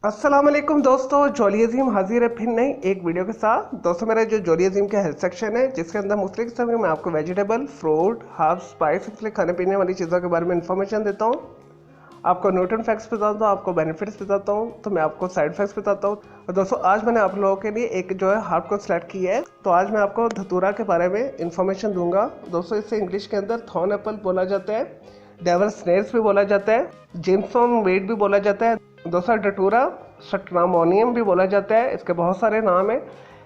अस्सलाम वालेकुम दोस्तों, जोली अजीम हाजिर है फिर नई एक वीडियो के साथ। दोस्तों मेरा जो जोली अजीम का हेल्थ सेक्शन है जिसके अंदर मुख्तलिफ किस्म के मैं आपको वेजिटेबल, फ्रूट, हर्ब्स, स्पाइस, इसलिए खाने पीने वाली चीज़ों के बारे में इंफॉर्मेशन देता हूँ। आपको न्यूट्रिएंट फैक्ट्स बताता हूँ, आपको बेनिफिट्स बताता हूँ, तो मैं आपको साइड फैक्ट्स बताता हूँ। और दोस्तों आज मैंने आप लोगों के लिए एक जो है हर्ब को सिलेक्ट की है। तो आज मैं आपको धतूरा के बारे में इंफॉर्मेशन दूंगा। दोस्तों इसे इंग्लिश के अंदर थॉर्न एप्पल बोला जाता है, डेवल स्नेल्स भी बोला जाता है, जिम्सोन वेड भी बोला जाता है। दोस्तों धतूरा स्ट्रामोनियम भी बोला जाता है। इसके बहुत सारे नाम हैं,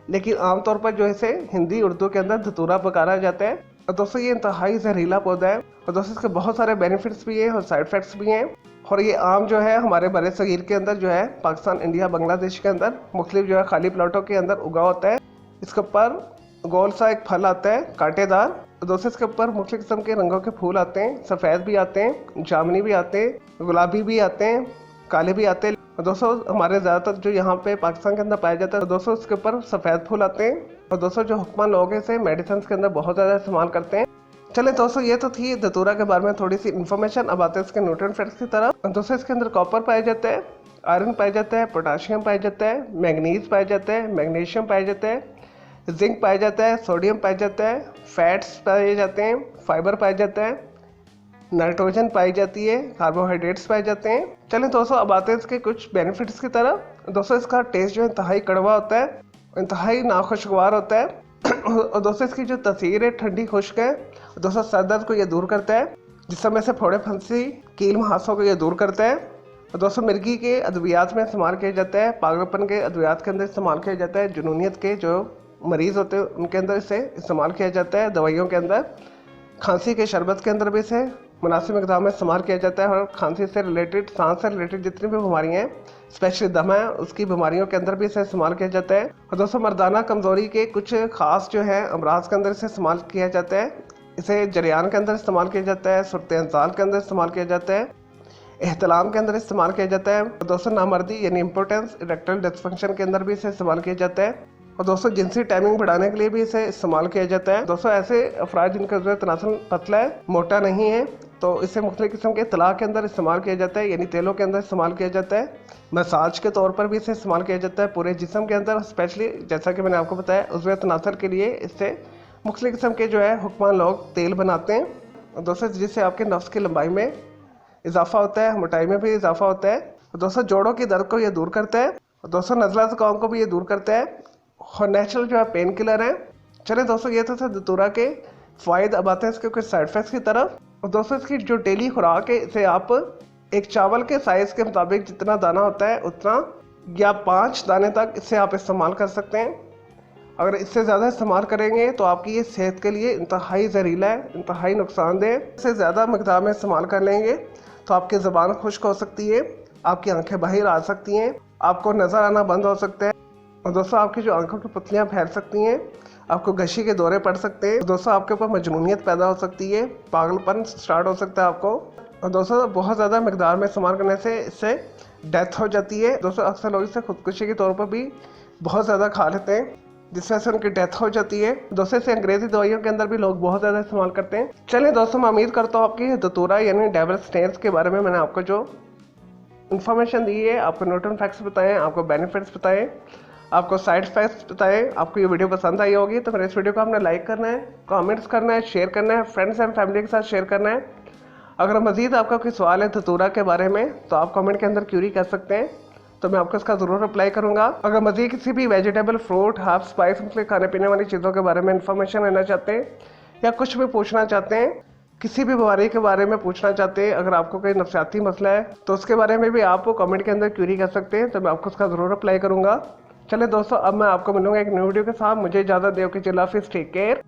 लेकिन आमतौर पर जो इसे हिंदी उर्दू के अंदर धतूरा पुकारा जाता है। और दोस्तों ये इंतहाई जहरीला पौधा है और दोस्तों इसके बहुत सारे बेनिफिट्स भी हैं और साइड इफेक्ट्स भी हैं। और ये आम जो है हमारे बड़े सगीर के अंदर जो है पाकिस्तान, इंडिया, बांग्लादेश के अंदर मुख्तलिफ जो है खाली प्लाटों के अंदर उगा होता है। इसके ऊपर गोल सा एक फल आता है कांटेदार। दोस्तों इसके ऊपर मुख्तलिफ किस्म के रंगों के फूल आते हैं, सफ़ेद भी आते हैं, जामुनी भी आते हैं, गुलाबी भी आते हैं, काले भी आते हैं। दोस्तों हमारे ज़्यादातर जो यहाँ पे पाकिस्तान के अंदर पाया जाता है दोस्तों इसके ऊपर सफ़ेद फूल आते हैं। और दोस्तों जो हुक्मान लोग हैं इसे मेडिसिन के अंदर बहुत ज़्यादा इस्तेमाल करते हैं। चले दोस्तों ये तो थी धतूरा के बारे में थोड़ी सी इन्फॉर्मेशन। अब आते हैं इसके न्यूट्रिएंट फैक्ट्स की तरफ। दोस्तों इसके अंदर कॉपर पाया जाता है, आयरन पाया जाता है, पोटाशियम पाया जाता है, मैग्नीज पाया जाता है, मैग्नीशियम पाया जाता है, जिंक पाया जाता है, सोडियम पाया जाता है, फैट्स पाए जाते हैं, फाइबर पाया जाता है, नाइट्रोजन पाई जाती है, कार्बोहाइड्रेट्स पाए जाते हैं। चलें दोस्तों अब आते हैं इसके कुछ बेनिफिट्स की तरफ। दोस्तों इसका टेस्ट जो है इंतहाई कड़वा होता है, इंतहाई नाखुशगवार होता है। और दोस्तों इसकी जो तसीर है ठंडी खुश्क है। दोस्तों सर दर्द को ये दूर करता है, जिस समय से फोड़े फंसी, कील मुहासों को ये दूर करता है। और दोस्तों मिर्गी के अद्वियात में इस्तेमाल किया जाता है, पागलपन के अद्वियात के अंदर इस्तेमाल किया जाता है, जुनूनियत के जो मरीज़ होते हैं उनके अंदर इसे इस्तेमाल किया जाता है, दवाइयों के अंदर, खांसी के शरबत के अंदर भी इसे मुनासिब मकदार में इस्तेमाल किया जाता है। और खांसी से रिलेटेड, सांस से रिलेटेड जितनी भी बीमारियाँ हैं, स्पेशली दमा है, उसकी बीमारियों के अंदर भी इसे इस्तेमाल किया जाता है। और दोस्तों मर्दाना कमज़ोरी के कुछ ख़ास जो है अमराज के अंदर इसे इस्तेमाल किया जाता है। इसे जरियान के अंदर इस्तेमाल किया जाता है, सूरत-ए-इंसाल के अंदर इस्तेमाल किया जाता है, एहतलाम के अंदर इस्तेमाल किया जाता है। और दोस्तों नामर्दी यानी इम्पोर्टेंस, इरेक्टाइल डिस्फंक्शन के अंदर भी इसे इस्तेमाल किया जाता है। और दोस्तों जिनसी टाइमिंग बढ़ाने के लिए भी इसे इस्तेमाल किया जाता है। दोस्तों ऐसे अफराद जिनका जो है तनासल पतला है, मोटा नहीं है, तो इसे मुख्तलिफ किस्म के तला के अंदर इस्तेमाल किया जाता है, यानी तेलों के अंदर इस्तेमाल किया जाता है। मसाज के तौर पर भी इसे इस्तेमाल किया जाता है पूरे जिस्म के अंदर, स्पेशली जैसा कि मैंने आपको बताया उज़्व तनासर के लिए इससे मुख्तलिफ किस्म के जो है हुक्मान लोग तेल बनाते हैं। और दोस्तों जिससे आपके नफ्स की लंबाई में इजाफा होता है, मोटाई में भी इजाफा होता है। और दोस्तों जोड़ों की दर्द को ये दूर करता है। और दोस्तों नज़ला ज़ुकाम को भी ये दूर करता है और नेचुरल जो है पेन किलर है। चले दोस्तों ये तो थे धतूरा के फ़ायदे। अब आते हैं इसके कुछ साइड इफेक्ट्स की तरफ। और दोस्तों इसकी जो डेली खुराक है इसे आप एक चावल के साइज़ के मुताबिक जितना दाना होता है उतना या 5 दाने तक इसे आप इस्तेमाल कर सकते हैं। अगर इससे ज़्यादा इस्तेमाल करेंगे तो आपकी ये सेहत के लिए इंतहाई जहरीला है, इंतहाई नुकसानदेह। इससे ज़्यादा मकदार में इस्तेमाल कर लेंगे तो आपकी ज़बान खुश्क हो सकती है, आपकी आंखें बाहर आ सकती हैं, आपको नज़र आना बंद हो सकता है। और दोस्तों आपकी जो आंखों की पुतलियाँ फैल सकती हैं, आपको गशी के दौरे पड़ सकते हैं। दोस्तों आपके ऊपर मजनूनियत पैदा हो सकती है, पागलपन स्टार्ट हो सकता है आपको। और दोस्तों बहुत ज़्यादा मकदार में इस्तेमाल करने से इससे डेथ हो जाती है। दोस्तों अक्सर लोग इसे खुदकुशी के तौर पर भी बहुत ज़्यादा खा लेते हैं, जिस वजह से उनकी डेथ हो जाती है। दोस्तों इसे अंग्रेज़ी दवाइयों के अंदर भी लोग बहुत ज़्यादा इस्तेमाल करते हैं। चलिए दोस्तों मैं उम्मीद करता हूँ आपकी धतूरा यानी डेवल स्नेल्स के बारे में मैंने आपको जो इन्फॉर्मेशन दी है, आपको न्यूट्रिएंट फैक्ट्स बताएं, आपको बेनिफिट्स बताएं, आपको साइड इफेक्ट्स बताएं, आपको ये वीडियो पसंद आई होगी तो मेरे इस वीडियो को आपने लाइक करना है, कमेंट्स करना है, शेयर करना है, फ्रेंड्स एंड फैमिली के साथ शेयर करना है। अगर मज़ीद आपका कोई सवाल है धतूरा के बारे में तो आप कमेंट के अंदर क्यूरी कर सकते हैं, तो मैं आपको इसका ज़रूर रिप्लाई करूँगा। अगर मज़ीद किसी भी वेजिटेबल, फ्रूट, हर्ब, स्पाइस, मतलब खाने पीने वाली चीज़ों के बारे में इन्फॉर्मेशन लेना चाहते हैं या कुछ भी पूछना चाहते हैं, किसी भी बीमारी के बारे में पूछना चाहते हैं, अगर आपको कोई नफ्सियाती मसला है तो उसके बारे में भी आप कमेंट के अंदर क्यूरी कर सकते हैं, तो मैं आपको उसका ज़रूर रिप्लाई करूँगा। चले दोस्तों अब मैं आपको मिलूंगा एक न्यू वीडियो के साथ। मुझे इजाज़त दो कि अल्लाह हाफिज़, टेक केयर।